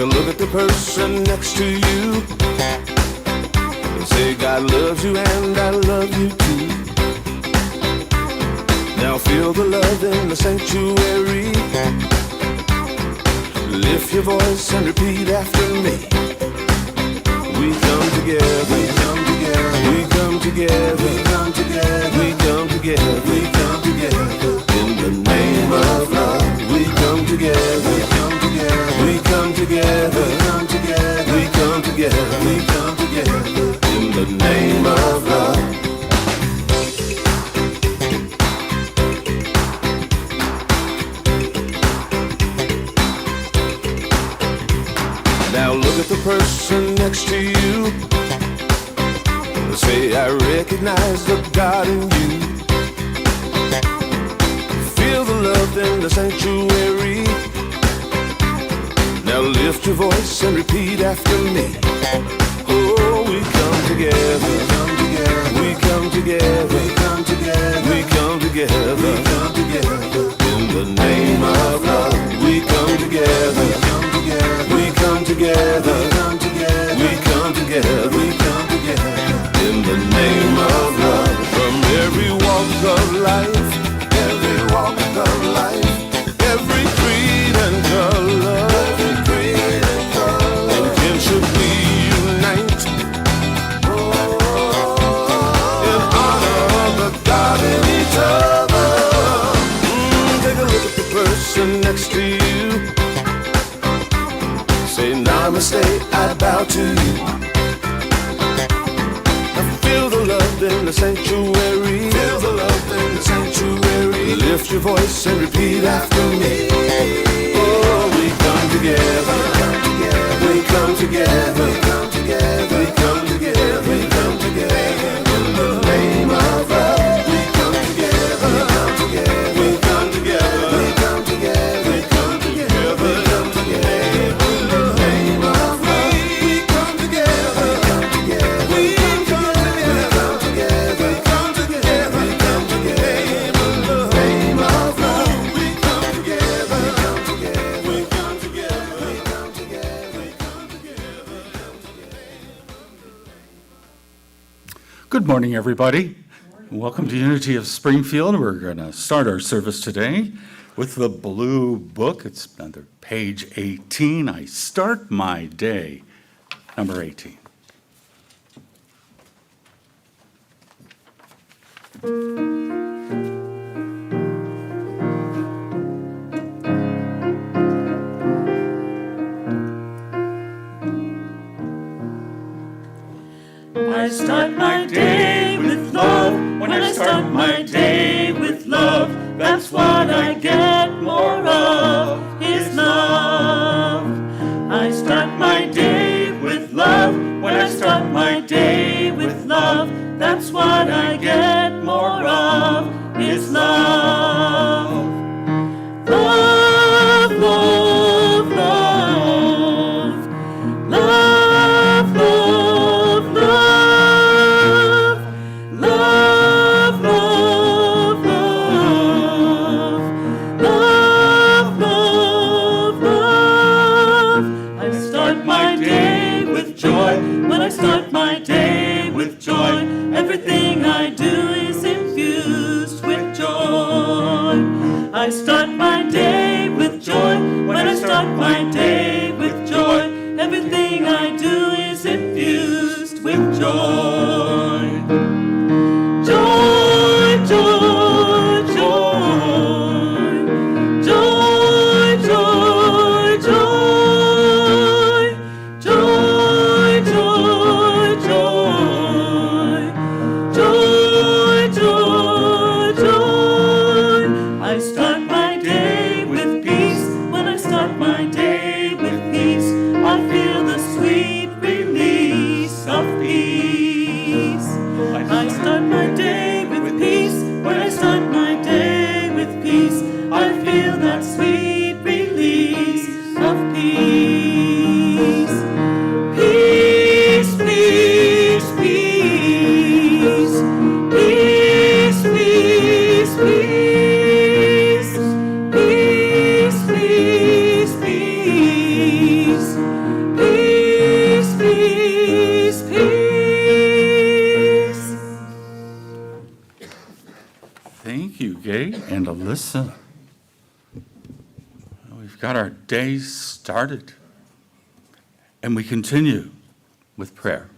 a look at the person next to you. Say God loves you and I love you too. Now feel the love in the sanctuary. Lift your voice and repeat after me. We come together, we come together, we come together, we come together, we come together, we come together. In the name of love, we come together, we come together, we come together, we come together, we come together, we come together. In the name of love. Now look at the person next to you. Say, I recognize the God in you. Feel the love in the sanctuary. Now lift your voice and repeat after me. Oh, we come together, we come together, we come together, we come together, we come together, we come together. In the name of love, we come together, we come together, we come together, we come together, we come together, we come together. In the name of love, from every walk of life, every walk of life, every creed and color, every creed and color, and kinship we unite in honor of the God in each other. Take a look at the person next to you. Say namaste, I bow to you. Feel the love in the sanctuary. Feel the love in the sanctuary. Lift your voice and repeat after me. Oh, we come together, we come together, we come together, we come together, we come together. In the name of love, we come together, we come together, we come together, we come together, we come together, we come together. In the name of love, we come together, we come together, we come together. Good morning, everybody. Welcome to Unity of Springfield. We're going to start our service today with the blue book. It's under page 18. I start my day, number 18. I start my day with love. When I start my day with love, that's what I get more of, is love. I start my day with love. When I start my day with love, that's what I get more of, is love. Love, love, love. Love, love, love. Love, love, love. Love, love, love. I start my day with joy. When I start my day with joy, everything I do is infused with joy. I start my day with joy. When I start my day with joy, everything I do is infused with joy. Joy, joy, joy. Joy, joy, joy. Joy, joy, joy. Joy, joy, joy. I start my day with peace. When I start my day with peace, I feel the sweet release of peace. Thank you, Gay and Alyssa. We've got our day started, and we continue with prayer.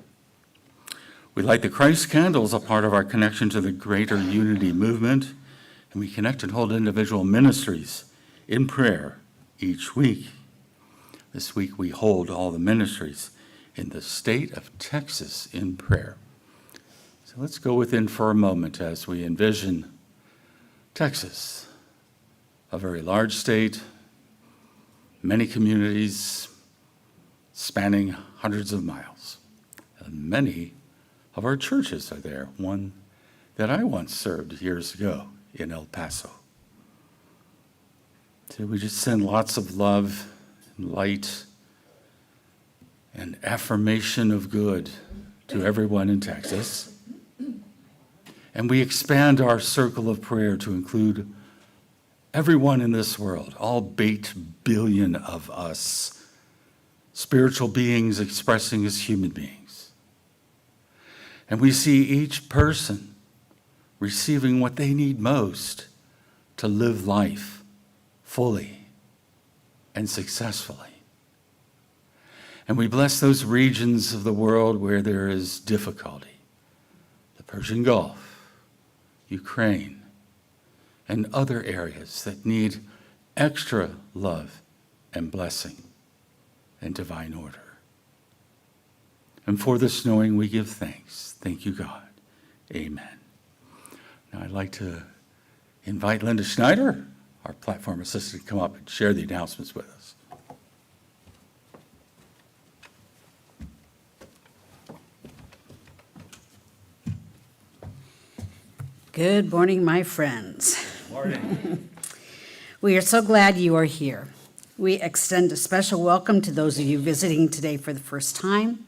We light the Christ candles, a part of our connection to the greater unity movement, and we connect and hold individual ministries in prayer each week. This week we hold all the ministries in the state of Texas in prayer. So let's go within for a moment as we envision Texas, a very large state, many communities spanning hundreds of miles. And many of our churches are there, one that I once served years ago in El Paso. So we just send lots of love and light and affirmation of good to everyone in Texas. And we expand our circle of prayer to include everyone in this world, all 8 billion of us, spiritual beings expressing as human beings. And we see each person receiving what they need most to live life fully and successfully. And we bless those regions of the world where there is difficulty, the Persian Gulf, Ukraine, and other areas that need extra love and blessing and divine order. And for this knowing, we give thanks. Thank you, God. Amen. Now I'd like to invite Linda Schneider, our platform assistant, to come up and share the announcements with us. Good morning, my friends. Morning. We are so glad you are here. We extend a special welcome to those of you visiting today for the first time.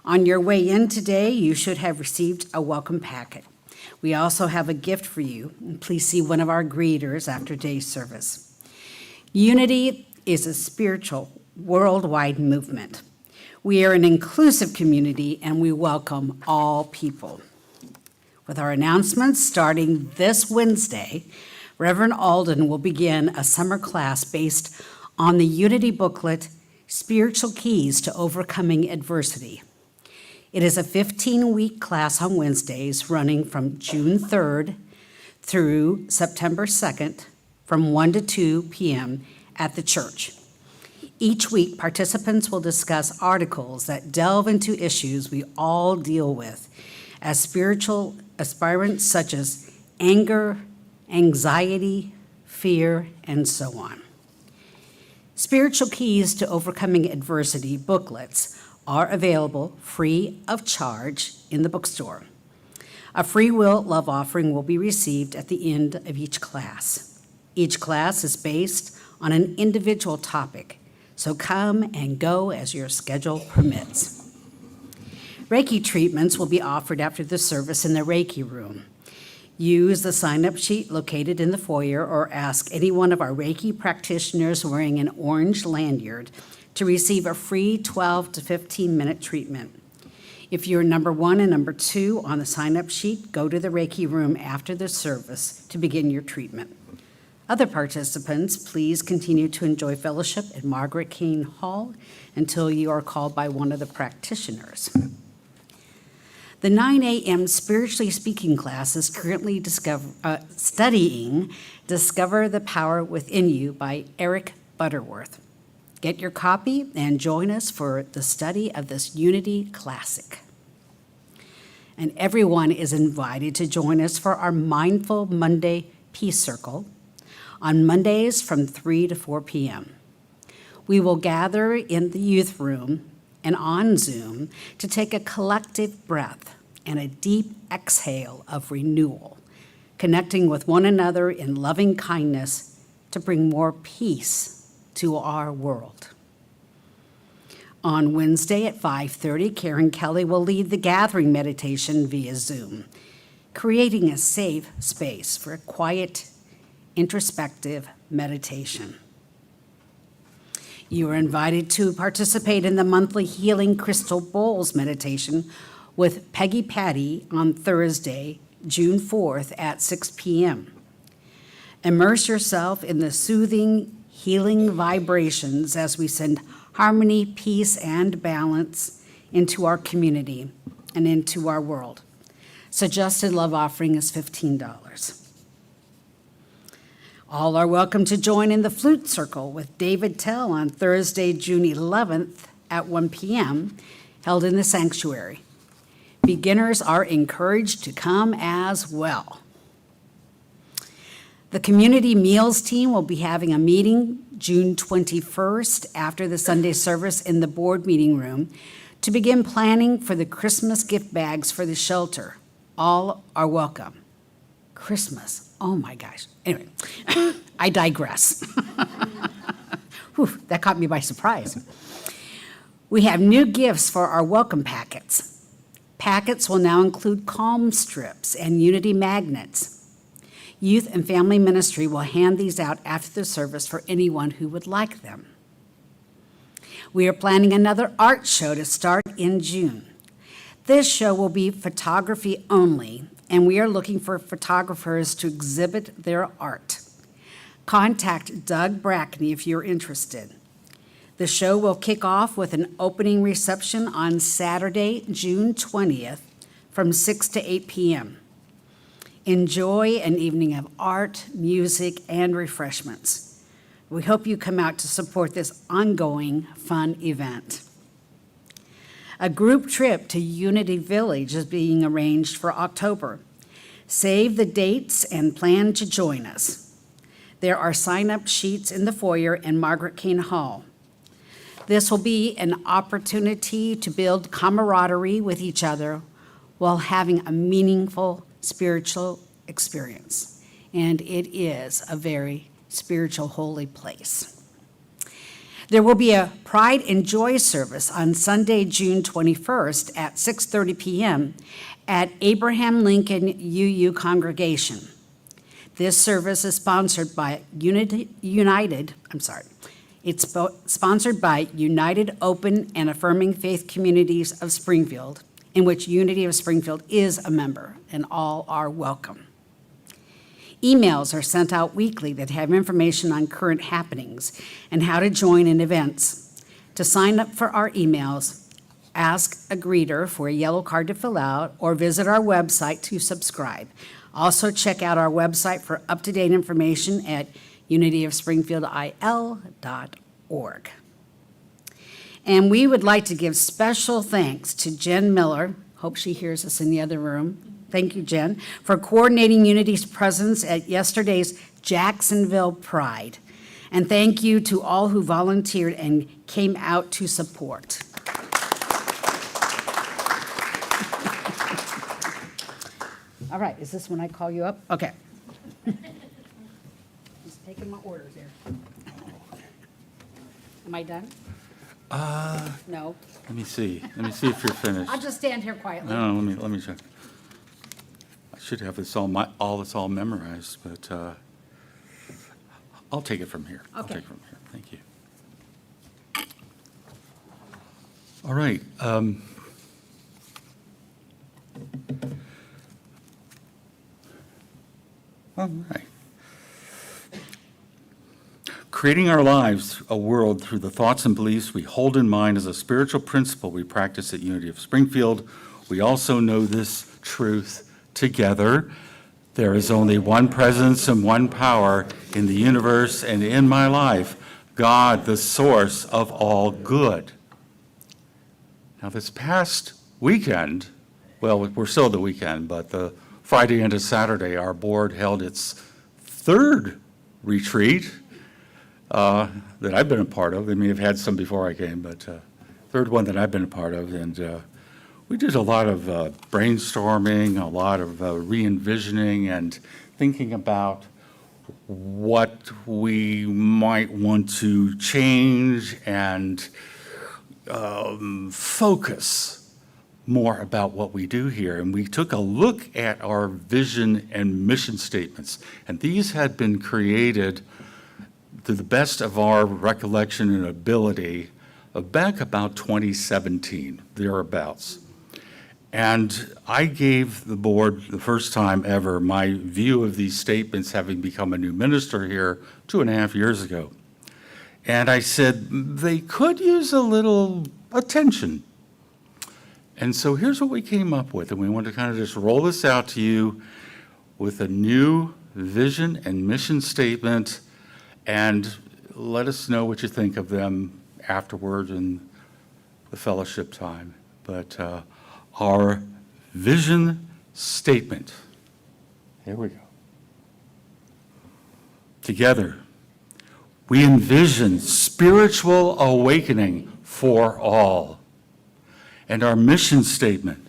On your way in today, you should have received a welcome packet. We also have a gift for you. Please see one of our greeters after today's service. Unity is a spiritual, worldwide movement. We are an inclusive community, and we welcome all people. With our announcements, starting this Wednesday, Reverend Alden will begin a summer class based on the Unity booklet, Spiritual Keys to Overcoming Adversity. It is a 15-week class on Wednesdays running from June 3rd through September 2nd from 1 to 2 p.m. at the church. Each week, participants will discuss articles that delve into issues we all deal with as spiritual aspirants, such as anger, anxiety, fear, and so on. Spiritual Keys to Overcoming Adversity booklets are available free of charge in the bookstore. A free will love offering will be received at the end of each class. Each class is based on an individual topic, so come and go as your schedule permits. Reiki treatments will be offered after the service in the Reiki room. Use the sign-up sheet located in the foyer or ask any one of our Reiki practitioners wearing an orange lanyard to receive a free 12 to 15-minute treatment. If you're number 1 and number 2 on the sign-up sheet, go to the Reiki room after the service to begin your treatment. Other participants, please continue to enjoy fellowship at Margaret King Hall until you are called by one of the practitioners. The 9 a.m. Spiritually Speaking class is currently studying Discover the Power Within You by Eric Butterworth. Get your copy and join us for the study of this Unity classic. And everyone is invited to join us for our Mindful Monday Peace Circle on Mondays from 3 to 4 p.m. We will gather in the youth room and on Zoom to take a collective breath and a deep exhale of renewal, connecting with one another in loving kindness to bring more peace to our world. On Wednesday at 5:30, Karen Kelly will lead the gathering meditation via Zoom, creating a safe space for a quiet, introspective meditation. You are invited to participate in the monthly Healing Crystal Bowls meditation with Peggy Patty on Thursday, June 4th at 6 p.m. Immerse yourself in the soothing, healing vibrations as we send harmony, peace, and balance into our community and into our world. Suggested love offering is $15. All are welcome to join in the Flute Circle with David Tell on Thursday, June 11th at 1 p.m., held in the sanctuary. Beginners are encouraged to come as well. The community meals team will be having a meeting June 21st after the Sunday service in the board meeting room to begin planning for the Christmas gift bags for the shelter. All are welcome. Christmas, oh my gosh. Anyway, I digress. Whew, that caught me by surprise. We have new gifts for our welcome packets. Packets will now include calm strips and unity magnets. Youth and Family Ministry will hand these out after the service for anyone who would like them. We are planning another art show to start in June. This show will be photography only, and we are looking for photographers to exhibit their art. Contact Doug Brackney if you're interested. The show will kick off with an opening reception on Saturday, June 20th from 6 to 8 p.m. Enjoy an evening of art, music, and refreshments. We hope you come out to support this ongoing fun event. A group trip to Unity Village is being arranged for October. Save the dates and plan to join us. There are sign-up sheets in the foyer in Margaret Kane Hall. This will be an opportunity to build camaraderie with each other while having a meaningful spiritual experience. And it is a very spiritual, holy place. There will be a Pride and Joy service on Sunday, June 21st at 6:30 p.m. at Abraham Lincoln UU Congregation. This service is sponsored by sponsored by United Open and Affirming Faith Communities of Springfield, in which Unity of Springfield is a member, and all are welcome. Emails are sent out weekly that have information on current happenings and how to join in events. To sign up for our emails, ask a greeter for a yellow card to fill out or visit our website to subscribe. Also, check out our website for up-to-date information at unityofspringfieldil.org. And we would like to give special thanks to Jen Miller. Hope she hears us in the other room. Thank you, Jen, for coordinating Unity's presence at yesterday's Jacksonville Pride. And thank you to all who volunteered and came out to support. All right, is this when I call you up? Okay. Just taking my orders here. Am I done? No. Let me see if you're finished. I'll just stand here quietly. No, let me check. I should have this all memorized, but I'll take it from here. I'll Okay. take it from here. Thank you. All right. All right. Creating our lives, a world through the thoughts and beliefs we hold in mind is a spiritual principle we practice at Unity of Springfield. We also know this truth together. There is only one presence and one power in the universe and in my life, God, the source of all good. Now, this past weekend, well, we're still the weekend, but the Friday into Saturday, our board held its third retreat that I've been a part of. They may have had some before I came, but third one that I've been a part of. And we did a lot of brainstorming, a lot of re-envisioning and thinking about what we might want to change and focus more about what we do here. And we took a look at our vision and mission statements. And these had been created to the best of our recollection and ability back about 2017, thereabouts. And I gave the board, the first time ever, my view of these statements, having become a new minister here 2.5 years ago. And I said, they could use a little attention. And so here's what we came up with, and we want to kind of just roll this out to you with a new vision and mission statement, and let us know what you think of them afterward in the fellowship time. But our vision statement, here we go. Together, we envision spiritual awakening for all. And our mission statement,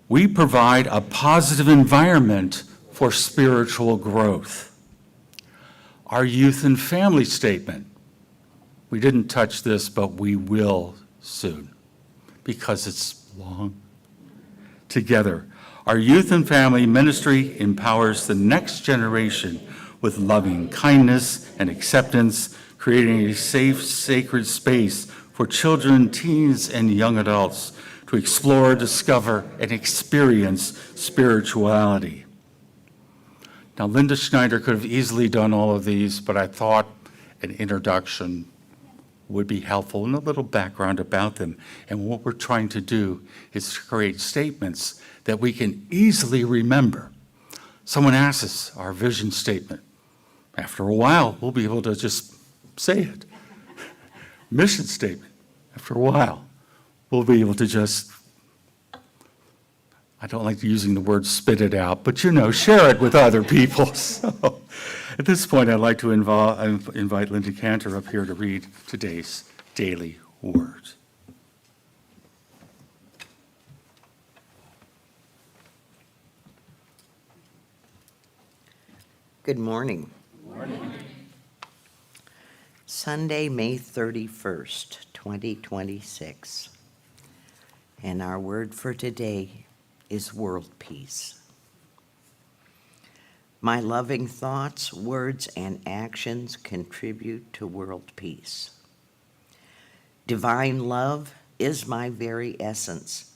we provide a positive environment for spiritual growth. Our youth and family statement, we didn't touch this, but we will soon because it's long. Together, our youth and family ministry empowers the next generation with loving kindness and acceptance, creating a safe, sacred space for children, teens, and young adults to explore, discover, and experience spirituality. Now, Linda Schneider could have easily done all of these, but I thought an introduction would be helpful and a little background about them. And what we're trying to do is to create statements that we can easily remember. Someone asks us our vision statement. After a while, we'll be able to just say it. Mission statement. After a while, we'll be able to just, I don't like using the word spit it out, but share it with other people. So at this point, I'd like to invite Linda Cantor up here to read today's daily word. Good morning. Good morning. Sunday, May 31st, 2026. And our word for today is world peace. My loving thoughts, words, and actions contribute to world peace. Divine love is my very essence.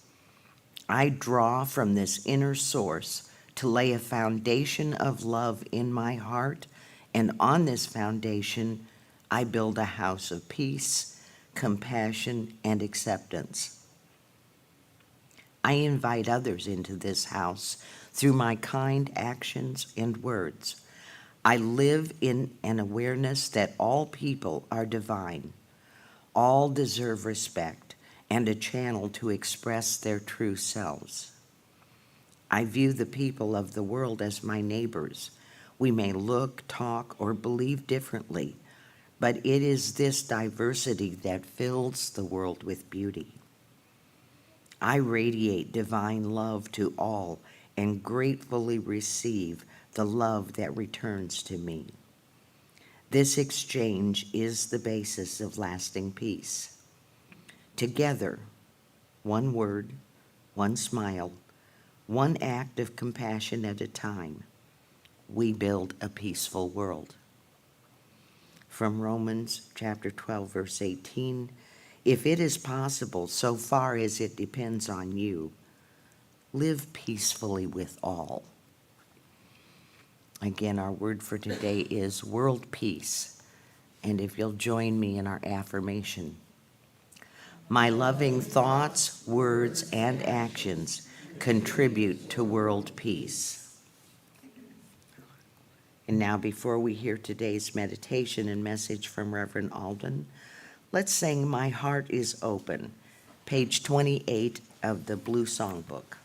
I draw from this inner source to lay a foundation of love in my heart, and on this foundation, I build a house of peace, compassion, and acceptance. I invite others into this house through my kind actions and words. I live in an awareness that all people are divine. All deserve respect and a channel to express their true selves. I view the people of the world as my neighbors. We may look, talk, or believe differently, but it is this diversity that fills the world with beauty. I radiate divine love to all and gratefully receive the love that returns to me. This exchange is the basis of lasting peace. Together, one word, one smile, one act of compassion at a time, we build a peaceful world. From Romans chapter 12, verse 18, if it is possible, so far as it depends on you, live peacefully with all. Again, our word for today is world peace. And if you'll join me in our affirmation. My loving thoughts, words, and actions contribute to world peace. And now, before we hear today's meditation and message from Reverend Alden, let's sing My Heart is Open, page 28 of the Blue Songbook.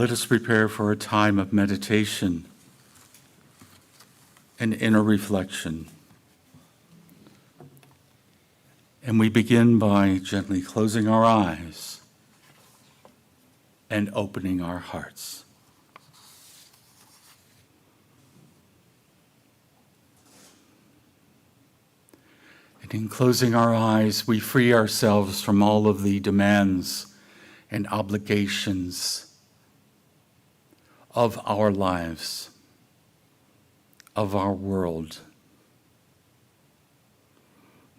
let us prepare for a time of meditation and inner reflection. And we begin by gently closing our eyes and opening our hearts. And in closing our eyes, we free ourselves from all of the demands and obligations of our lives, of our world.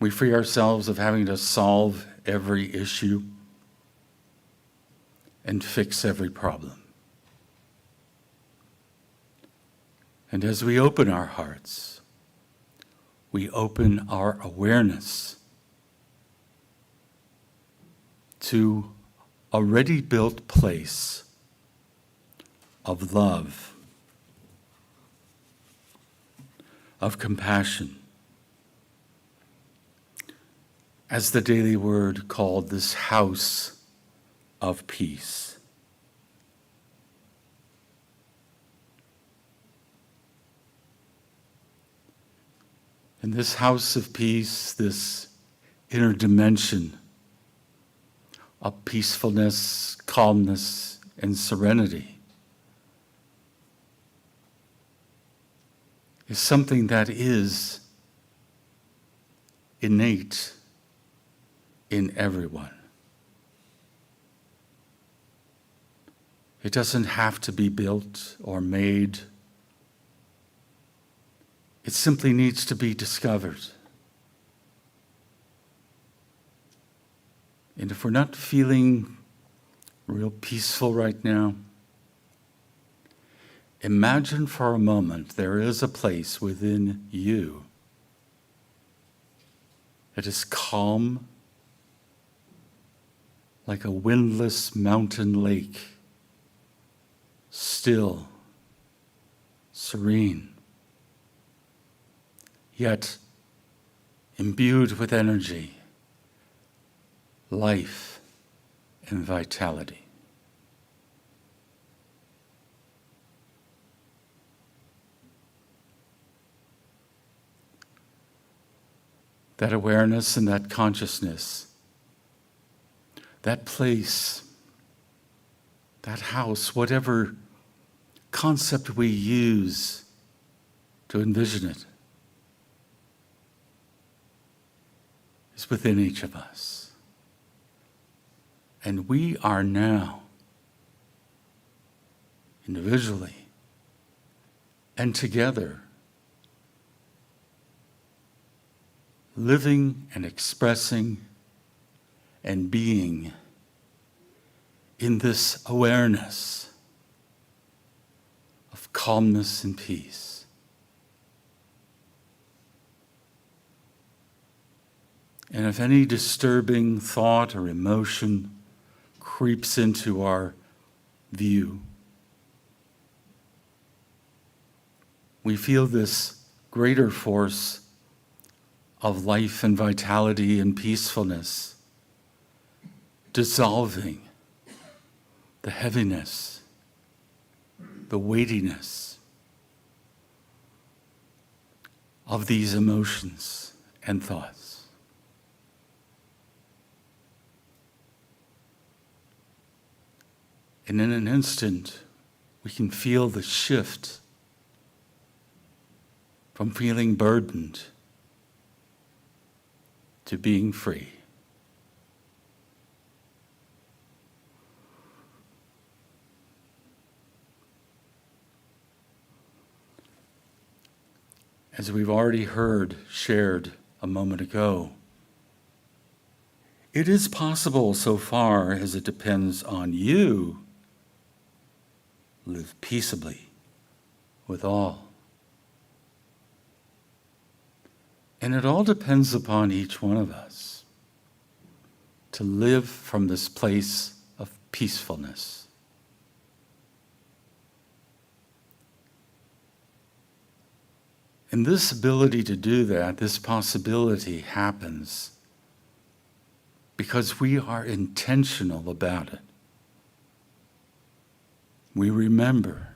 We free ourselves of having to solve every issue and fix every problem. And as we open our hearts, we open our awareness to a ready-built place of love, of compassion. As the daily word called this house of peace. In this house of peace, this inner dimension of peacefulness, calmness, and serenity is something that is innate in everyone. It doesn't have to be built or made. It simply needs to be discovered. And if we're not feeling real peaceful right now, imagine for a moment there is a place within you that is calm, like a windless mountain lake, still, serene, yet imbued with energy, life, and vitality. That awareness and that consciousness, that place, that house, whatever concept we use to envision it, is within each of us. And we are now, individually and together, living and expressing and being in this awareness of calmness and peace. And if any disturbing thought or emotion creeps into our view, we feel this greater force of life and vitality and peacefulness dissolving the heaviness, the weightiness of these emotions and thoughts. And in an instant, we can feel the shift from feeling burdened to being free. As we've already heard shared a moment ago, it is possible, so far as it depends on you, live peaceably with all. And it all depends upon each one of us to live from this place of peacefulness. And this ability to do that, this possibility happens because we are intentional about it. we remember,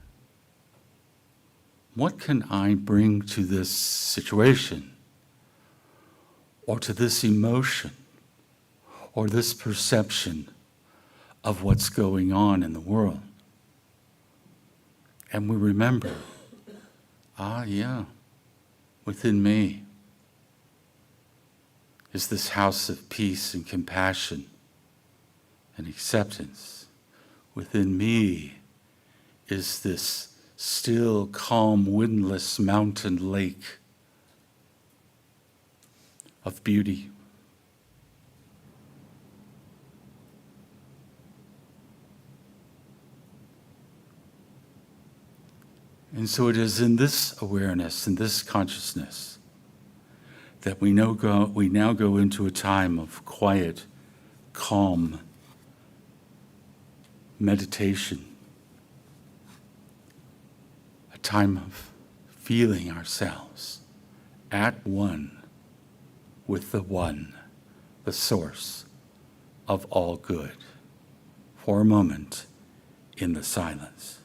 what can I bring to this situation, or to this emotion, or this perception of what's going on in the world? And we remember, within me is this house of peace and compassion and acceptance. Within me is this still, calm, windless mountain lake of beauty. And so it is in this awareness, in this consciousness, that we now go into a time of quiet, calm meditation, a time of feeling ourselves at one with the One, the source of all good, for a moment in the silence.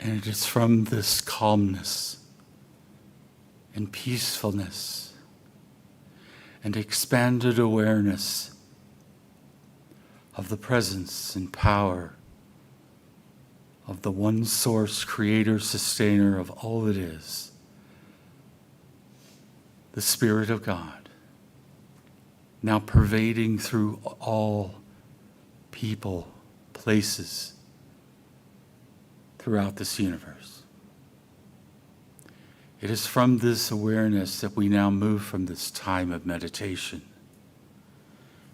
And it is from this calmness and peacefulness and expanded awareness of the presence and power of the one source, creator, sustainer of all that is, the Spirit of God, now pervading through all people, places, throughout this universe. It is from this awareness that we now move from this time of meditation.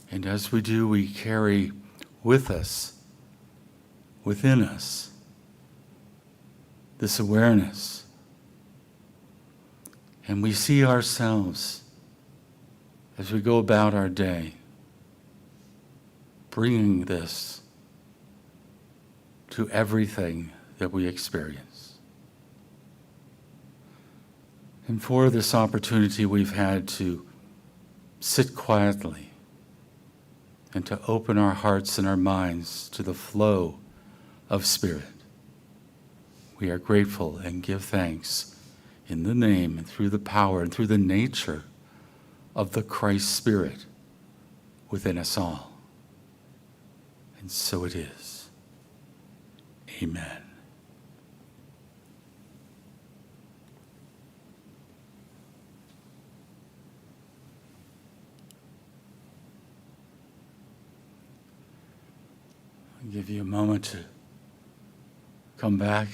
And as we do, we carry with us, within us, this awareness. And we see ourselves as we go about our day, bringing this to everything that we experience. And for this opportunity we've had to sit quietly and to open our hearts and our minds to the flow of Spirit, we are grateful and give thanks in the name and through the power and through the nature of the Christ Spirit within us all. And so it is. Amen. I'll give you a moment to come back.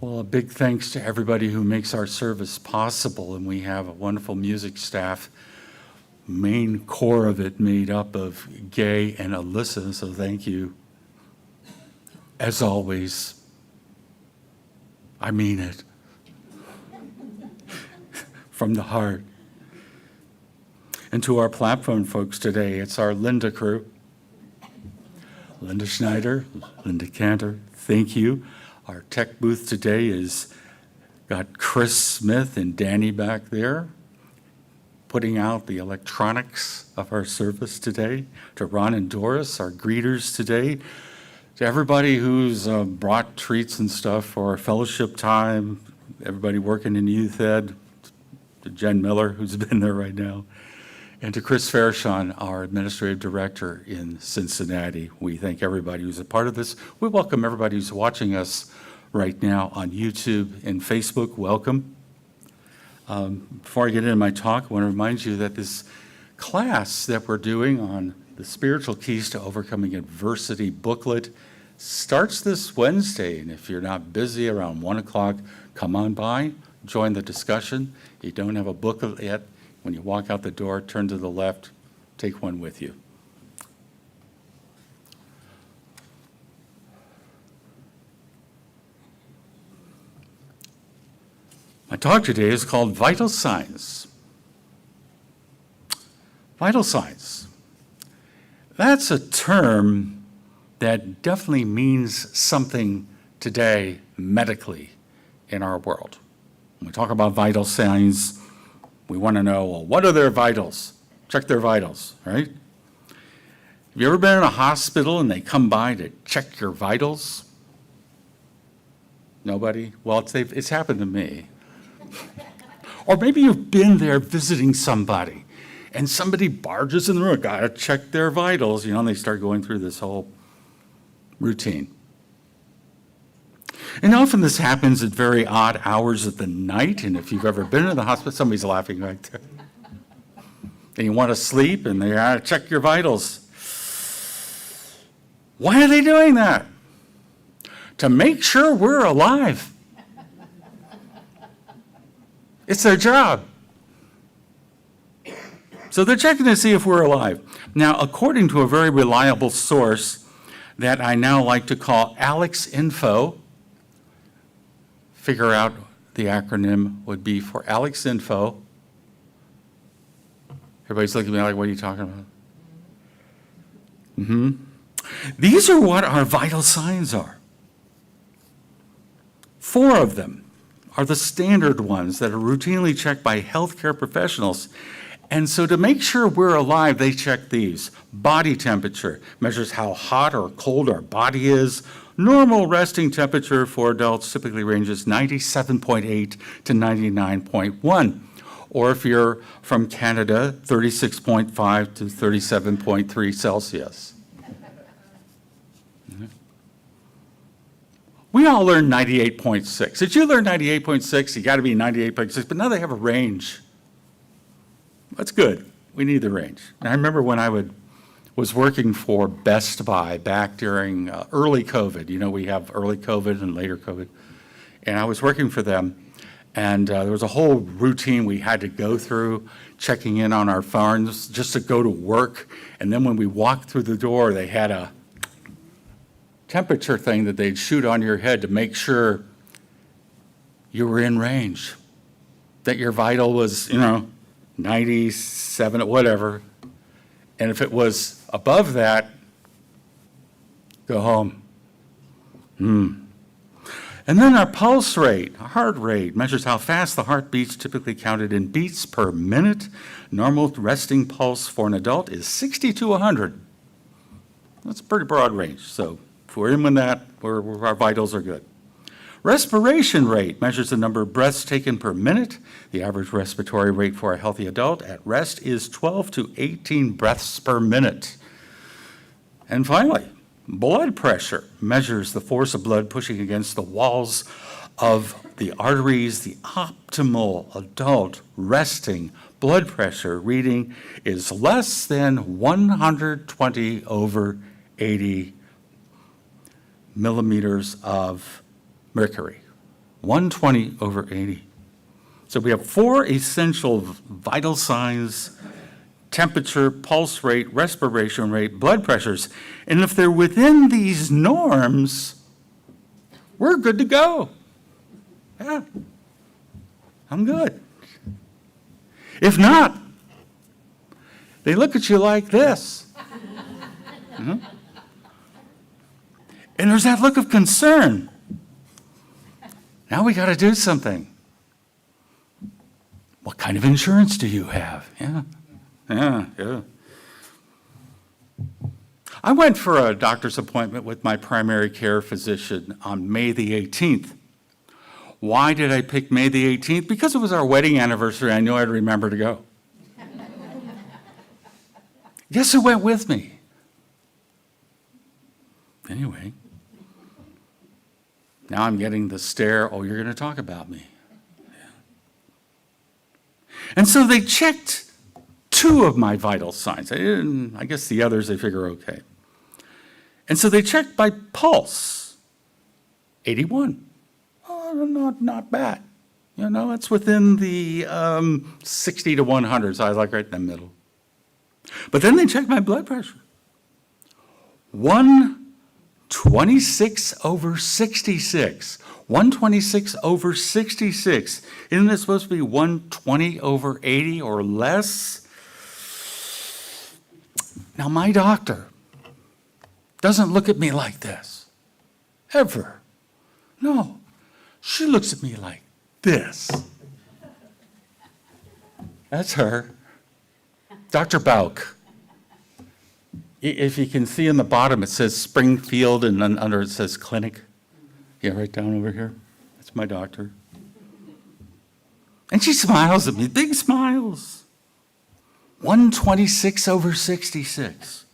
Well, a big thanks to everybody who makes our service possible, and we have a wonderful music staff, main core of it made up of Gay and Alyssa, so thank you. As always, I mean it. From the heart. And to our platform folks today, it's our Linda crew. Linda Schneider, Linda Cantor, thank you. Our tech booth today is got Chris Smith and Danny back there, putting out the electronics of our service today. To Ron and Doris, our greeters today. To everybody who's brought treats and stuff for our fellowship time, everybody working in youth ed, to Jen Miller, who's been there right now, and to Chris Fairshon, our administrative director in Cincinnati. We thank everybody who's a part of this. We welcome everybody who's watching us right now on YouTube and Facebook. Welcome. Before I get into my talk, I want to remind you that this class that we're doing on the Spiritual Keys to Overcoming Adversity booklet starts this Wednesday. And if you're not busy around 1 o'clock, come on by, join the discussion. You don't have a booklet yet. When you walk out the door, turn to the left, take one with you. My talk today is called Vital Signs. Vital signs. That's a term that definitely means something today medically in our world. When we talk about vital signs, we want to know, well, what are their vitals? Check their vitals, right? Have you ever been in a hospital and they come by to check your vitals? Nobody? Well, it's happened to me. Or maybe you've been there visiting somebody and somebody barges in the room, gotta check their vitals, and they start going through this whole routine. And often this happens at very odd hours of the night, and if you've ever been in the hospital, somebody's laughing right there. And you want to sleep, and they gotta check your vitals. Why are they doing that? To make sure we're alive. It's their job. So they're checking to see if we're alive. Now, according to a very reliable source that I now like to call Alex Info, figure out the acronym would be for Alex Info. Everybody's looking at me like, what are you talking about? These are what our vital signs are. 4 of them are the standard ones that are routinely checked by healthcare professionals. And so to make sure we're alive, they check these. Body temperature measures how hot or cold our body is. Normal resting temperature for adults typically ranges 97.8 to 99.1. Or if you're from Canada, 36.5 to 37.3 Celsius. We all learned 98.6. Did you learn 98.6? You got to be 98.6, but now they have a range. That's good. We need the range. And I remember when I was working for Best Buy back during early COVID. We have early COVID and later COVID. And I was working for them, and there was a whole routine we had to go through, checking in on our phones just to go to work. And then when we walked through the door, they had a temperature thing that they'd shoot on your head to make sure you were in range, that your vital was, 97 or whatever. And if it was above that, go home. And then our pulse rate, our heart rate, measures how fast the heart beats, typically counted in beats per minute. Normal resting pulse for an adult is 60 to 100. That's a pretty broad range. So if we're in with that, our vitals are good. Respiration rate measures the number of breaths taken per minute. The average respiratory rate for a healthy adult at rest is 12 to 18 breaths per minute. And finally, blood pressure measures the force of blood pushing against the walls of the arteries. The optimal adult resting blood pressure reading is less than 120 over 80 millimeters of mercury. 120/80. So we have 4 essential vital signs: temperature, pulse rate, respiration rate, blood pressures. And if they're within these norms, we're good to go. Yeah, I'm good. If not, they look at you like this. Mhm. And there's that look of concern. Now we got to do something. What kind of insurance do you have? Yeah. I went for a doctor's appointment with my primary care physician on May the 18th. Why did I pick May the 18th? Because it was our wedding anniversary. I knew I'd remember to go. Guess who went with me? Anyway, now I'm getting the stare, oh, you're going to talk about me. Yeah. And so they checked 2 of my vital signs. I guess the others they figure okay. And so they checked by pulse, 81. Oh, not bad. You know, it's within the 60 to 100, so I was like right in the middle. But then they checked my blood pressure. 126/66. 126/66. Isn't it supposed to be 120/80 or less? Now, my doctor doesn't look at me like this, ever. No, she looks at me like this. That's her, Dr. Bauk. If you can see in the bottom, it says Springfield, and then under it says clinic. Yeah, right down over here. That's my doctor. And she smiles at me, big smiles. 126/66.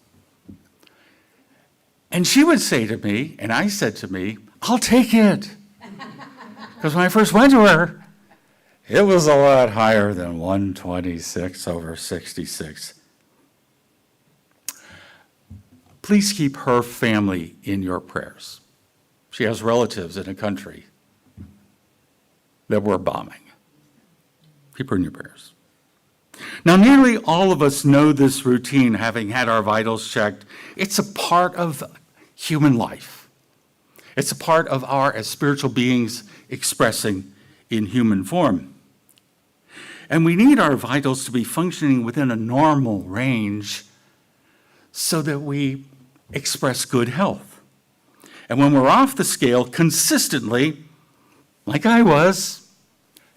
And she would say to me, and I said to me, I'll take it. Because when I first went to her, it was a lot higher than 126/66. Please keep her family in your prayers. She has relatives in a country that we're bombing. Keep her in your prayers. Now, nearly all of us know this routine, having had our vitals checked. It's a part of human life. It's a part of our, as spiritual beings, expressing in human form. And we need our vitals to be functioning within a normal range so that we express good health. And when we're off the scale consistently, like I was,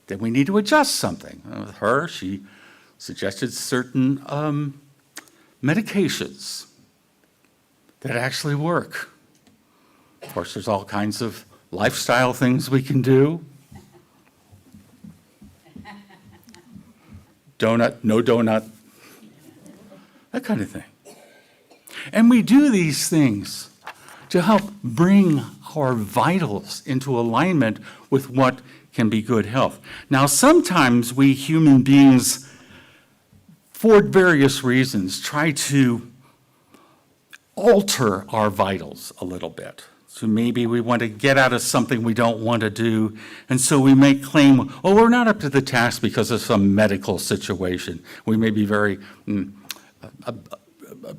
then we need to adjust something. With her, she suggested certain medications that actually work. Of course, there's all kinds of lifestyle things we can do. Donut, no donut, that kind of thing. And we do these things to help bring our vitals into alignment with what can be good health. Now, sometimes we human beings, for various reasons, try to alter our vitals a little bit. So maybe we want to get out of something we don't want to do, and so we may claim, oh, we're not up to the task because of some medical situation. We may be very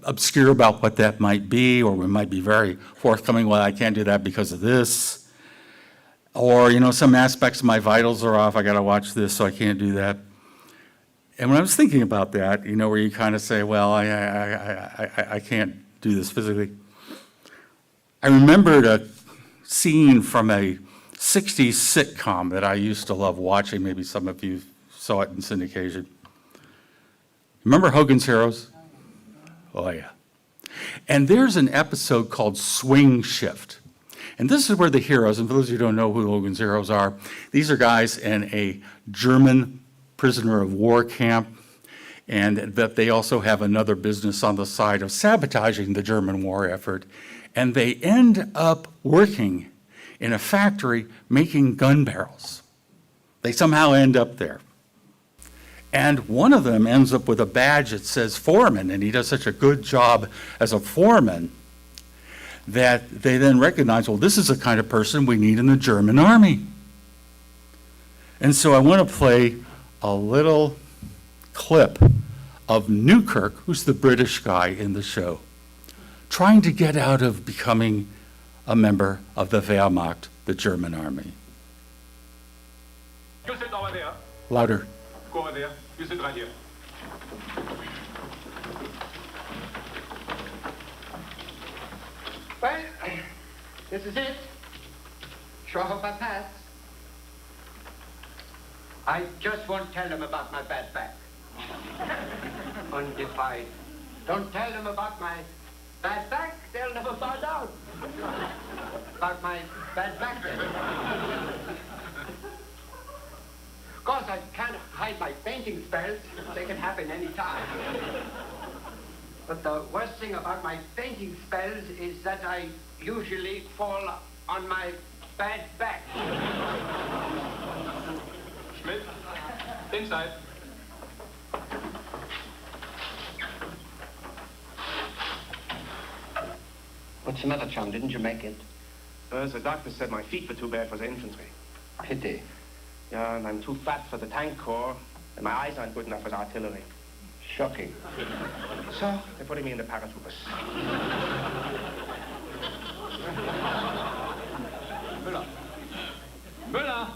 obscure about what that might be, or we might be very forthcoming, well, I can't do that because of this. Or, some aspects of my vitals are off, I gotta watch this, so I can't do that. And when I was thinking about that, where you kind of say, well, I can't do this physically. I remembered a scene from a 60s sitcom that I used to love watching. Maybe some of you saw it in syndication. Remember Hogan's Heroes? Oh, yeah. And there's an episode called Swing Shift. And this is where the heroes, and for those of you who don't know who Hogan's Heroes are, these are guys in a German prisoner of war camp, and that they also have another business on the side of sabotaging the German war effort. And they end up working in a factory making gun barrels. They somehow end up there. And one of them ends up with a badge that says foreman, and he does such a good job as a foreman that they then recognize, well, this is the kind of person we need in the German army. And so I want to play a little clip of Newkirk, who's the British guy in the show, trying to get out of becoming a member of the Wehrmacht, the German army. You sit over there. Louder. Go over there. You sit right here. Well, this is it. Sure hope I pass. I just won't tell them about my bad back. Undefied. Don't tell them about my bad back, they'll never find out. About my bad back then. Of course, I can't hide my fainting spells. They can happen any time. But the worst thing about my fainting spells is that I usually fall on my bad back. Schmidt, inside. What's the matter, chum? Didn't you make it? The doctor said my feet were too bad for the infantry. Pity. Yeah, and I'm too fat for the tank corps, and my eyes aren't good enough for the artillery. Shocking. So, they're putting me in the paratroopers. Müller. Müller!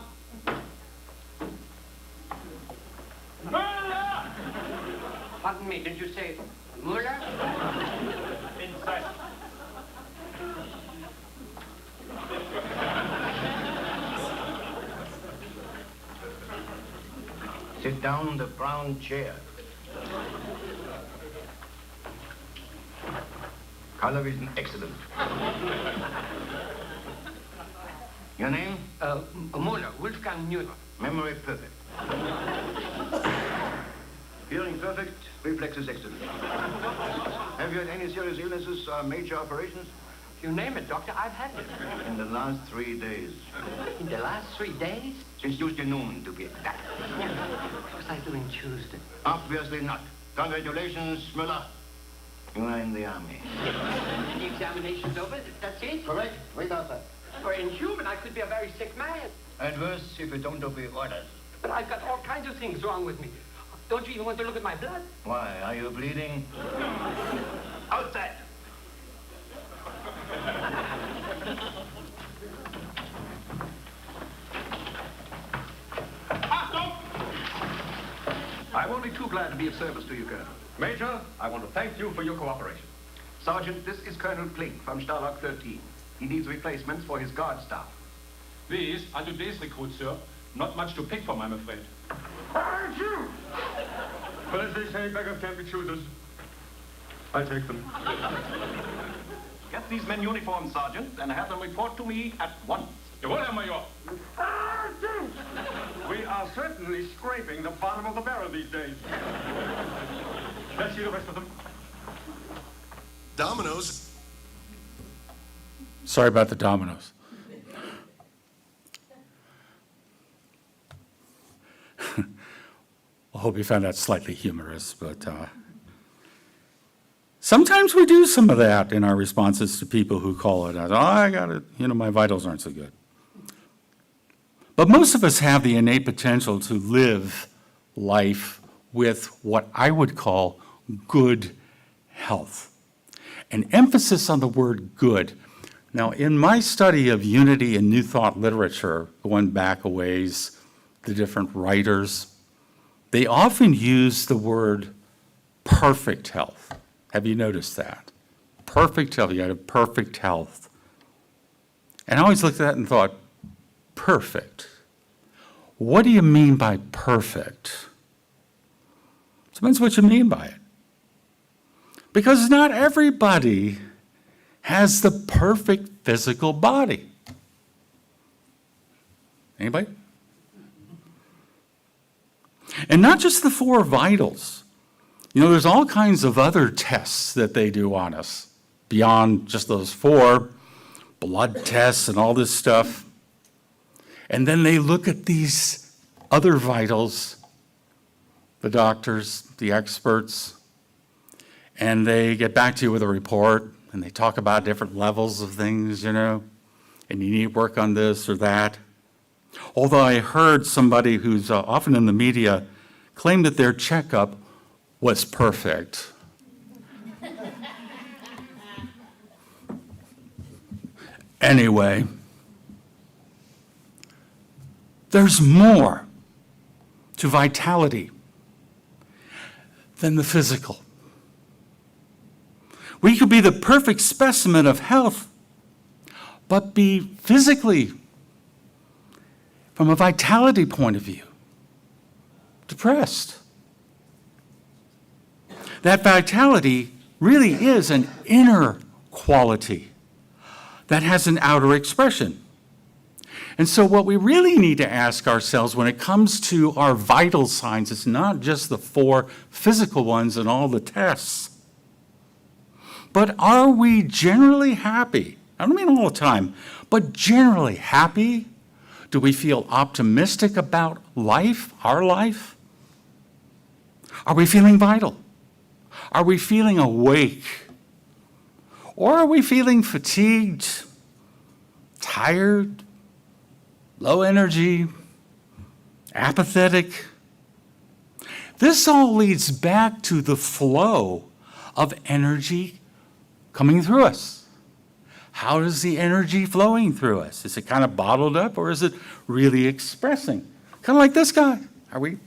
Müller! Pardon me, did you say Muller? Inside. Sit down in the brown chair. Color is excellent. Your name? Muller, Wolfgang Muller. Memory perfect. Hearing perfect, reflexes excellent. Have you had any serious illnesses or major operations? You name it, Doctor, I've had it. In the last 3 days. In the last 3 days? Since Tuesday noon, to be exact. What was I doing Tuesday? Obviously not. Congratulations, Müller. You are in the army. The examination's over? That's it? Correct. Right outside. For inhuman, I could be a very sick man. And worse, if you don't obey orders. But I've got all kinds of things wrong with me. Don't you even want to look at my blood? Why? Are you bleeding? Outside. I'm only too glad to be of service to you, Colonel. Major, I want to thank you for your cooperation. Sergeant, this is Colonel Klink from Stalag 13. He needs replacements for his guard staff. These are today's recruits, sir. Not much to pick from, I'm afraid. But as they say, beggars can't be choosers. I'll take them. Get these men uniforms, Sergeant, and have them report to me at once. Jawohl, Herr Major. We are certainly scraping the bottom of the barrel these days. Let's see the rest of them. Dominoes. Sorry about the dominoes. I hope you found that slightly humorous, but sometimes we do some of that in our responses to people who call it as, oh, I got it, my vitals aren't so good. But most of us have the innate potential to live life with what I would call good health. An emphasis on the word good. Now, in my study of unity and New Thought literature, going back a ways, the different writers, they often use the word perfect health. Have you noticed that? Perfect health, you have perfect health. And I always looked at that and thought, perfect. What do you mean by perfect? Depends what you mean by it. Because not everybody has the perfect physical body. Anybody? And not just the 4 vitals. There's all kinds of other tests that they do on us beyond just those 4 blood tests and all this stuff. And then they look at these other vitals, the doctors, the experts, and they get back to you with a report, and they talk about different levels of things, and you need work on this or that. Although I heard somebody who's often in the media claim that their checkup was perfect. Anyway, there's more to vitality than the physical. We could be the perfect specimen of health, but be physically, from a vitality point of view, depressed. That vitality really is an inner quality that has an outer expression. And so what we really need to ask ourselves when it comes to our vital signs, it's not just the 4 physical ones and all the tests, but are we generally happy? I don't mean all the time, but generally happy? Do we feel optimistic about life, our life? Are we feeling vital? Are we feeling awake? Or are we feeling fatigued, tired, low energy, apathetic? This all leads back to the flow of energy coming through us. How is the energy flowing through us? Is it kind of bottled up, or is it really expressing? Kind of like this guy. Are we?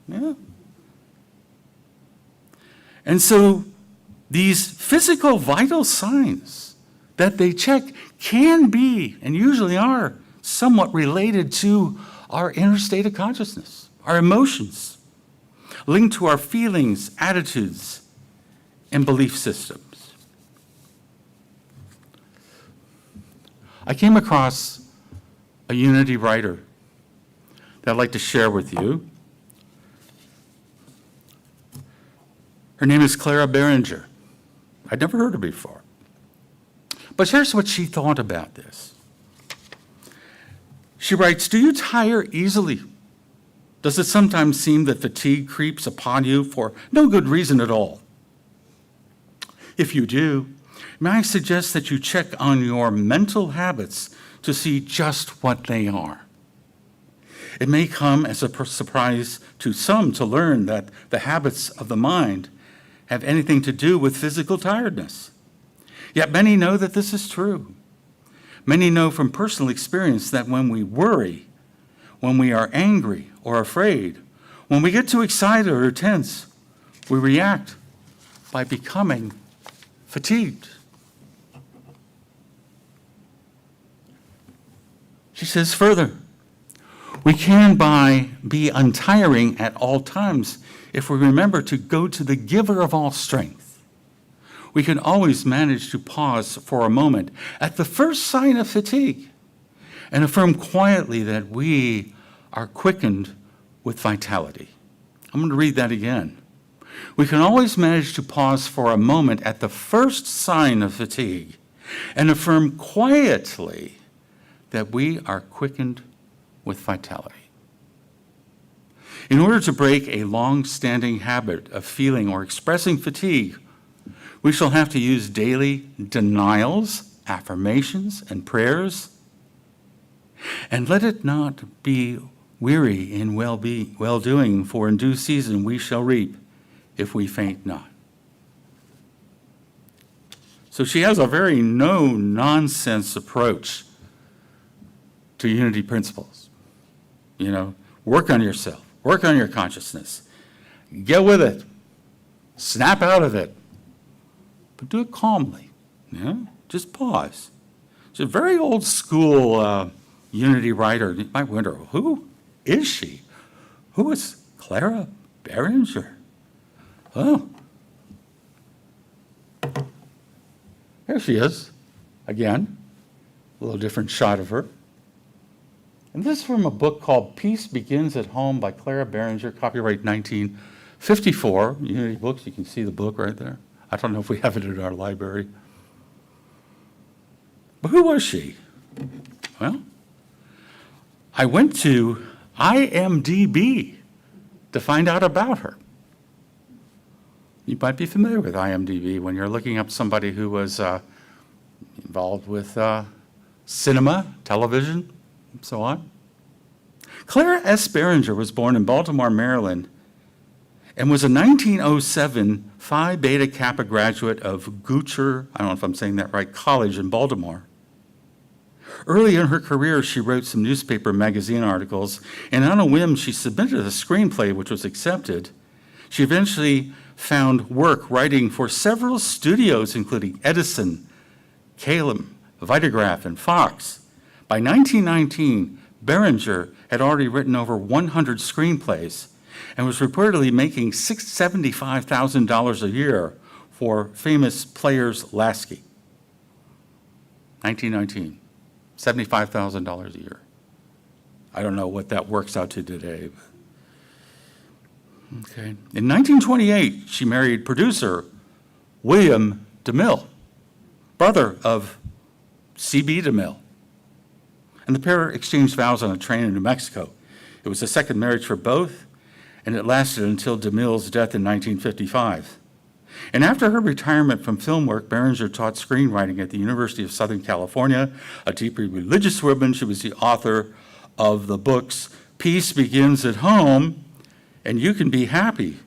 Yeah. And so these physical vital signs that they check can be, and usually are, somewhat related to our inner state of consciousness, our emotions, linked to our feelings, attitudes, and belief systems. I came across a Unity writer that I'd like to share with you. Her name is Clara Behringer. I'd never heard her before. But here's what she thought about this. She writes, "Do you tire easily? Does it sometimes seem that fatigue creeps upon you for no good reason at all? If you do, may I suggest that you check on your mental habits to see just what they are. It may come as a surprise to some to learn that the habits of the mind have anything to do with physical tiredness. Yet many know that this is true. Many know from personal experience that when we worry, when we are angry or afraid, when we get too excited or tense, we react by becoming fatigued." She says further, "We can be untiring at all times if we remember to go to the giver of all strength. We can always manage to pause for a moment at the first sign of fatigue and affirm quietly that we are quickened with vitality." I'm going to read that again. We can always manage to pause for a moment at the first sign of fatigue and affirm quietly that we are quickened with vitality. In order to break a long-standing habit of feeling or expressing fatigue, we shall have to use daily denials, affirmations, and prayers. And let it not be weary in well-doing, for in due season we shall reap if we faint not. So she has a very no-nonsense approach to Unity principles. Work on yourself, work on your consciousness, get with it, snap out of it, but do it calmly. Just pause. She's a very old school Unity writer. You might wonder, who is she? Who is Clara Behringer? Well, here she is, again, a little different shot of her. And this is from a book called Peace Begins at Home by Clara Behringer, copyright 1954. Unity Books, you can see the book right there. I don't know if we have it in our library. But who was she? Well, I went to IMDb to find out about her. You might be familiar with IMDb when you're looking up somebody who was involved with cinema, television, and so on. Clara S. Behringer was born in Baltimore, Maryland, and was a 1907 Phi Beta Kappa graduate of Goocher, I don't know if I'm saying that right, College in Baltimore. Early in her career, she wrote some newspaper and magazine articles, and on a whim, she submitted a screenplay which was accepted. She eventually found work writing for several studios, including Edison, Calum, Vitagraph, and Fox. By 1919, Behringer had already written over 100 screenplays and was reportedly making $75,000 a year for famous Players Lasky. 1919, $75,000 a year. I don't know what that works out to today. Okay. In 1928, she married producer William DeMille, brother of C.B. DeMille. And the pair exchanged vows on a train in New Mexico. It was a second marriage for both, and it lasted until DeMille's death in 1955. And after her retirement from film work, Behringer taught screenwriting at the University of Southern California. A deeply religious woman, she was the author of the books Peace Begins at Home and You Can Be Happy.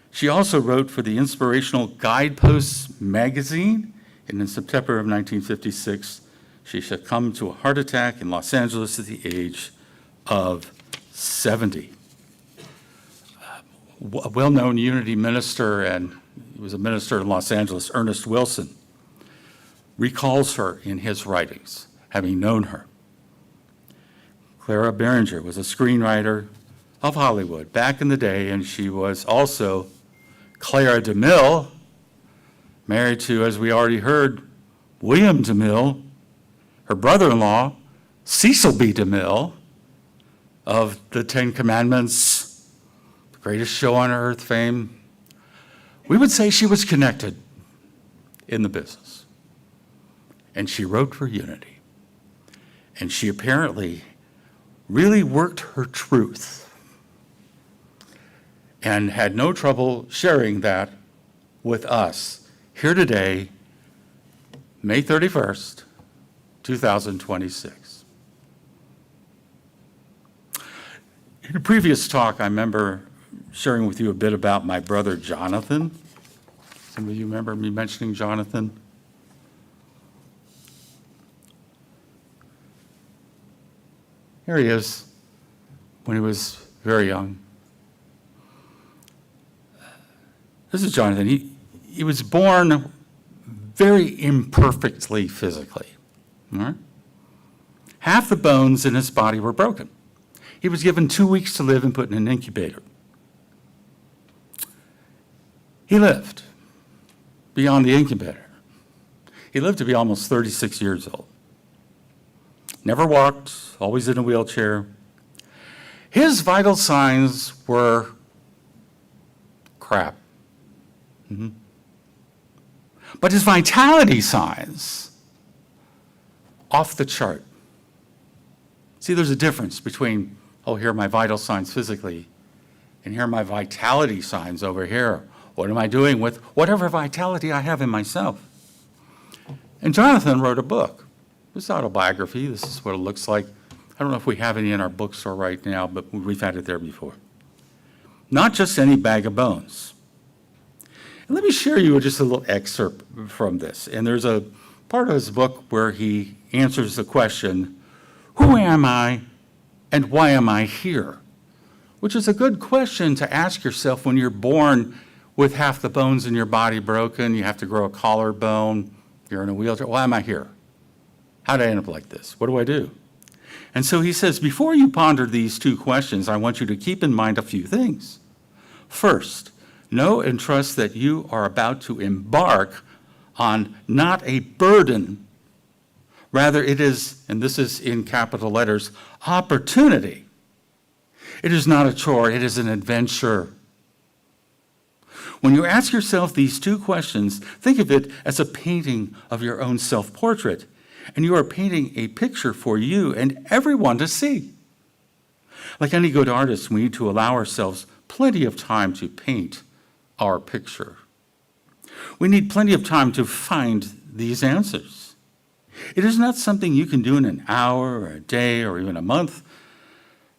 She also wrote for the inspirational Guideposts magazine, and in September of 1956, she succumbed to a heart attack in Los Angeles at the age of 70. A well-known Unity minister, and he was a minister in Los Angeles, Ernest Wilson, recalls her in his writings, having known her. Clara Behringer was a screenwriter of Hollywood back in the day, and she was also Clara DeMille, married to, as we already heard, William DeMille, her brother-in-law, Cecil B. DeMille, of the Ten Commandments, the greatest show on earth fame. We would say she was connected in the business. And she wrote for Unity. And she apparently really worked her truth and had no trouble sharing that with us here today, May 31st, 2026. In a previous talk, I remember sharing with you a bit about my brother Jonathan. Some of you remember me mentioning Jonathan? Here he is when he was very young. This is Jonathan. He was born very imperfectly physically. All right? Half the bones in his body were broken. He was given 2 weeks to live and put in an incubator. He lived beyond the incubator. He lived to be almost 36 years old. Never walked, always in a wheelchair. His vital signs were crap. But his vitality signs, off the chart. See, there's a difference between, oh, here are my vital signs physically, and here are my vitality signs over here. What am I doing with whatever vitality I have in myself? And Jonathan wrote a book. This autobiography, this is what it looks like. I don't know if we have any in our bookstore right now, but we've had it there before. Not just any bag of bones. And let me share you just a little excerpt from this. And there's a part of his book where he answers the question, who am I and why am I here? Which is a good question to ask yourself when you're born with half the bones in your body broken, you have to grow a collarbone, you're in a wheelchair. Why am I here? How did I end up like this? What do I do? And so he says, before you ponder these two questions, I want you to keep in mind a few things. First, know and trust that you are about to embark on not a burden. Rather, it is, and this is in capital letters, opportunity. It is not a chore, it is an adventure. When you ask yourself these two questions, think of it as a painting of your own self-portrait, and you are painting a picture for you and everyone to see. Like any good artist, we need to allow ourselves plenty of time to paint our picture. We need plenty of time to find these answers. It is not something you can do in an hour or a day or even a month.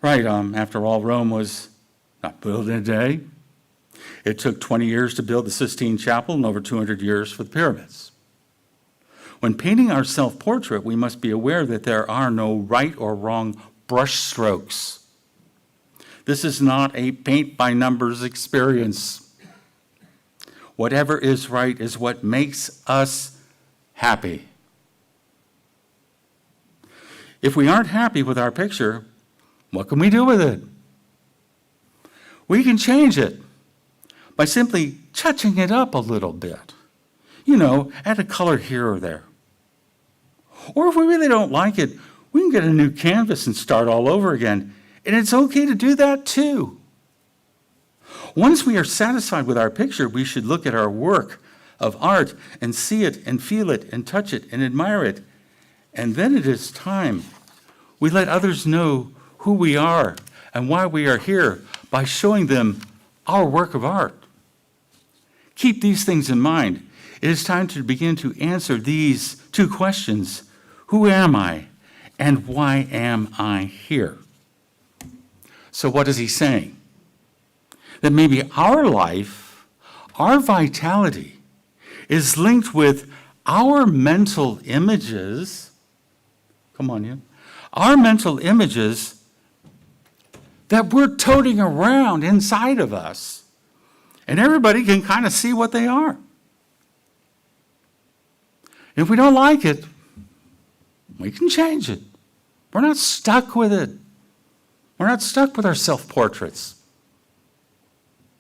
Right, after all, Rome was not built in a day. It took 20 years to build the Sistine Chapel and over 200 years for the pyramids. When painting our self-portrait, we must be aware that there are no right or wrong brush strokes. This is not a paint-by-numbers experience. Whatever is right is what makes us happy. If we aren't happy with our picture, what can we do with it? We can change it by simply touching it up a little bit. Add a color here or there. Or if we really don't like it, we can get a new canvas and start all over again. And it's okay to do that too. Once we are satisfied with our picture, we should look at our work of art and see it and feel it and touch it and admire it. And then it is time we let others know who we are and why we are here by showing them our work of art. Keep these things in mind. It is time to begin to answer these two questions. Who am I and why am I here? So what is he saying? That maybe our life, our vitality, is linked with our mental images. Come on, you. Our mental images that we're toting around inside of us. And everybody can kind of see what they are. If we don't like it, we can change it. We're not stuck with it. We're not stuck with our self-portraits.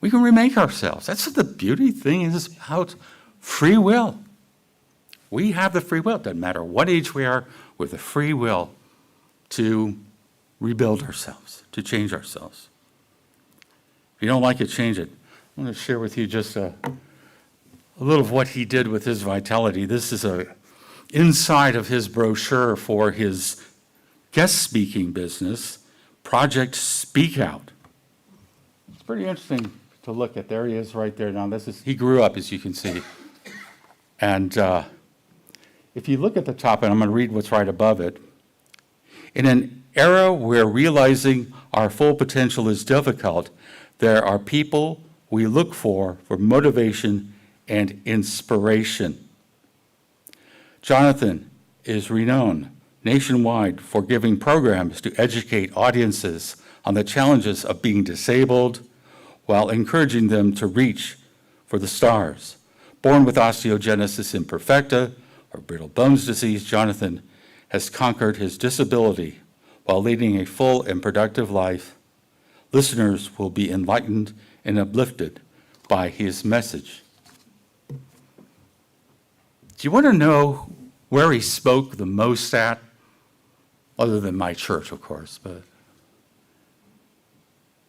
We can remake ourselves. That's what the beauty thing is about free will. We have the free will. It doesn't matter what age we are, with the free will to rebuild ourselves, to change ourselves. If you don't like it, change it. I'm going to share with you just a little of what he did with his vitality. This is inside of his brochure for his guest speaking business, Project Speak Out. It's pretty interesting to look at. There he is right there. Now, he grew up, as you can see. And if you look at the top, and I'm going to read what's right above it, in an era where realizing our full potential is difficult, there are people we look for motivation and inspiration. Jonathan is renowned nationwide for giving programs to educate audiences on the challenges of being disabled while encouraging them to reach for the stars. Born with osteogenesis imperfecta, or brittle bones disease, Jonathan has conquered his disability while leading a full and productive life. Listeners will be enlightened and uplifted by his message. Do you want to know where he spoke the most at? Other than my church, of course, but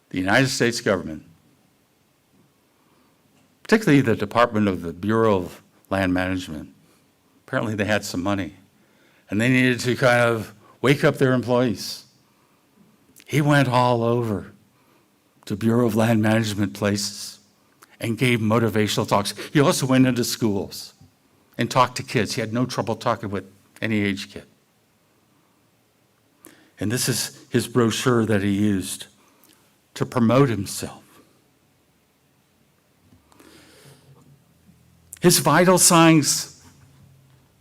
the United States government, particularly the Department of the Bureau of Land Management. Apparently they had some money, and they needed to kind of wake up their employees. He went all over to Bureau of Land Management places and gave motivational talks. He also went into schools and talked to kids. He had no trouble talking with any age kid. And this is his brochure that he used to promote himself. His vital signs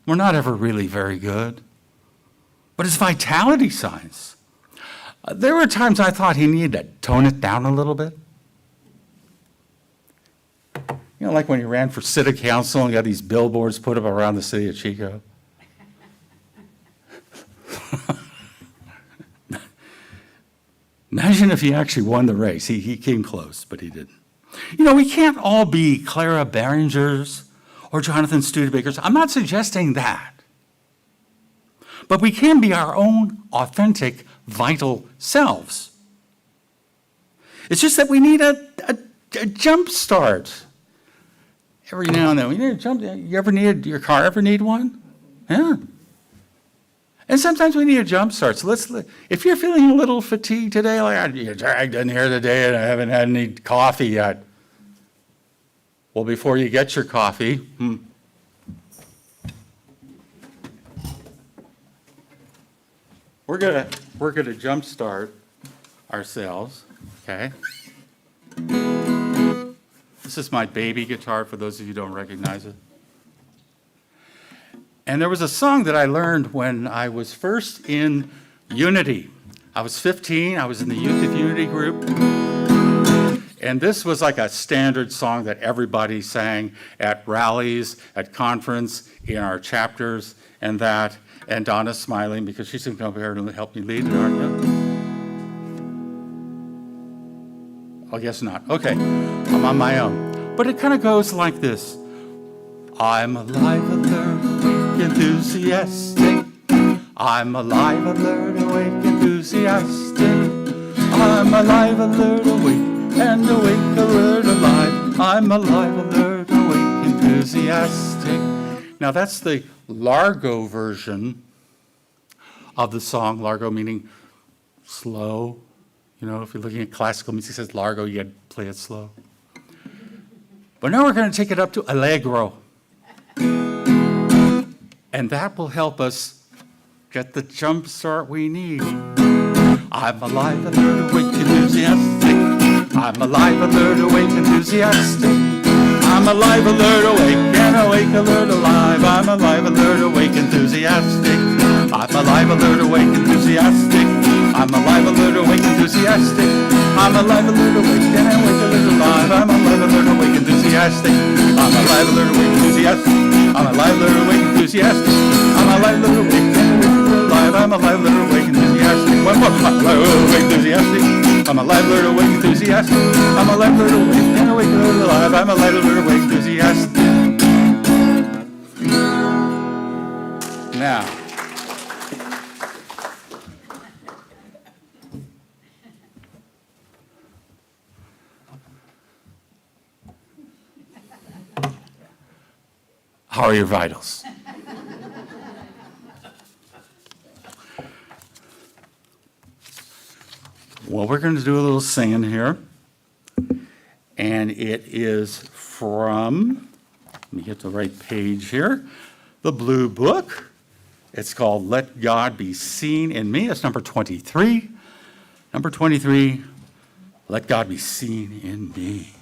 were not ever really very good, but his vitality signs, there were times I thought he needed to tone it down a little bit. You know, like when he ran for city council and got these billboards put up around the city of Chico. Imagine if he actually won the race. He came close, but he didn't. You know, we can't all be Clara Berringers or Jonathan Studebakers. I'm not suggesting that. But we can be our own authentic, vital selves. It's just that we need a jump start. Every now and then, we need a jump. Your car ever need one? Yeah. And sometimes we need a jump start. So if you're feeling a little fatigued today, like you're dragged in here today and I haven't had any coffee yet. Well, before you get your coffee, we're gonna jumpstart ourselves, okay? This is my baby guitar, for those of you who don't recognize it. And there was a song that I learned when I was first in Unity. I was 15, I was in the Youth of Unity group. And this was like a standard song that everybody sang at rallies, at conference, in our chapters, and that. And Donna's smiling because she's going to come here and help me lead it, aren't you? Oh, guess not. Okay, I'm on my own. But it kind of goes like this. I'm alive, alert, awake, enthusiastic. I'm alive, alert, awake, enthusiastic. I'm alive, alert, awake, and awake, alert, alive. I'm alive, alert, awake, enthusiastic. Now that's the Largo version of the song. Largo meaning slow. You know, if you're looking at classical music, it says Largo, you got to play it slow. But now we're going to take it up to Allegro. And that will help us get the jump start we need. I'm alive, alert, awake, enthusiastic. I'm alive, alert, awake, enthusiastic. I'm alive, alert, awake, and awake, alert, alive. I'm alive, alert, awake, enthusiastic. I'm alive, alert, awake, enthusiastic. I'm alive, alert, awake, enthusiastic. I'm alive, alert, awake, and awake, alert, alive. I'm alive, alert, awake, enthusiastic. I'm alive, alert, awake, enthusiastic. I'm alive, alert, awake, enthusiastic. I'm alive, alert, awake, and awake, alert, alive. I'm alive, alert, awake, enthusiastic. One more. I'm alive, alert, awake, enthusiastic. I'm alive, alert, awake, enthusiastic. I'm alive, alert, awake, and awake, alert, alive. I'm alive, alert, awake, enthusiastic. Now, how are your vitals? Well, we're going to do a little singing here. And it is from, let me get the right page here, the Blue Book. It's called Let God Be Seen in Me. It's number 23. Number 23, Let God Be Seen in Me.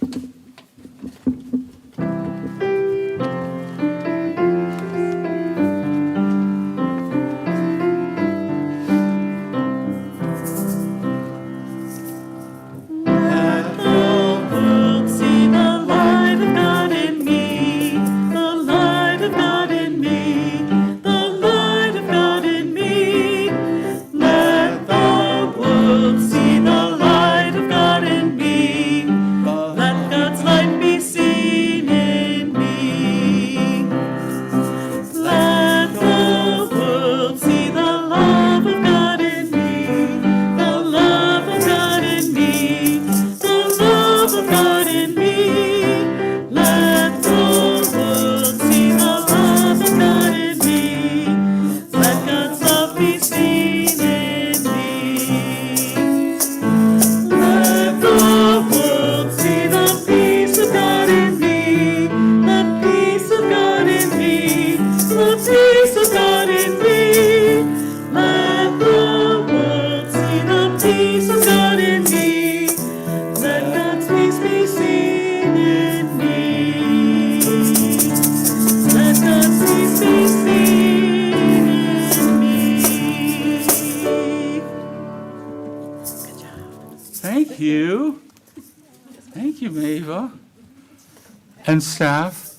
Thank you. Thank you, Maeva. And staff.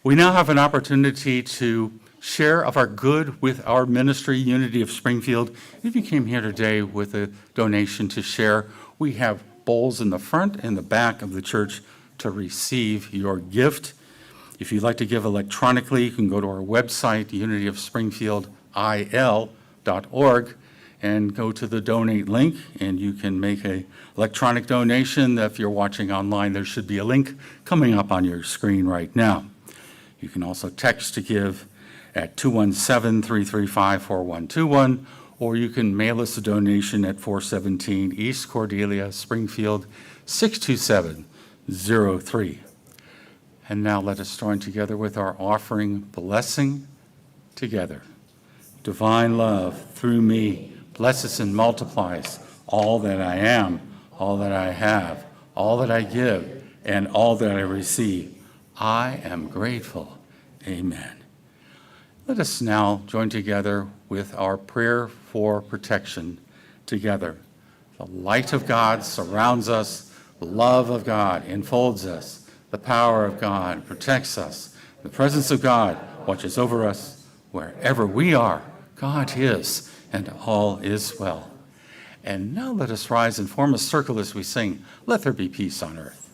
We now have an opportunity to share of our good with our ministry, Unity of Springfield. If you came here today with a donation to share, we have bowls in the front and the back of the church to receive your gift. If you'd like to give electronically, you can go to our website, unityofspringfieldil.org, and go to the donate link, and you can make an electronic donation. If you're watching online, there should be a link coming up on your screen right now. You can also text to give at 217-335-4121, or you can mail us a donation at 417 East Cordelia, Springfield, 62703. And now let us join together with our offering blessing together. divine love through me blesses and multiplies all that I am, all that I have, all that I give, and all that I receive. I am grateful. Amen. Let us now join together with our prayer for protection together. The light of God surrounds us. The love of God enfolds us. The power of God protects us. The presence of God watches over us. Wherever we are, God is, and all is well. And now let us rise and form a circle as we sing, "Let There Be Peace on Earth."